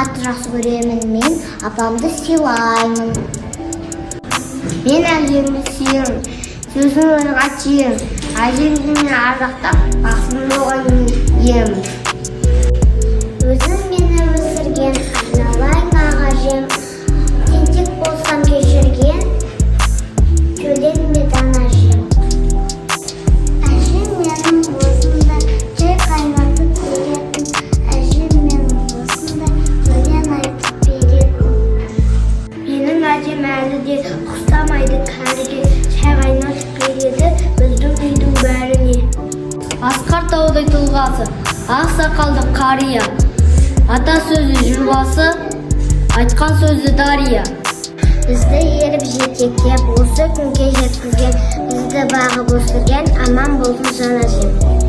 қатты көремін, мен апамды сыйлаймын. Мен әжемді сүйемін, сөзін ойға түйемін, әжемді мен ардақтап, бақытын оған емін. Өзің мені өсірген, айналайын ағажем, тентек болсам кешірген, төлетмеді анажем. Әжем менің осында чай қайнатып беретін, әжем менің осында өлең айтып беретін. Менің әжем әлі де құстамайды кәріге, чай қайнатып береді біздің үйдің бәріне. Асқар таудай тұлғасы, ақ сақалды қария, ата сөзі жүрбасы, айтқан сөзі дария. Бізді еріп жетектеп, осы күнге жеткізген, бізді бағып өсірген, аман болсын жан әжем.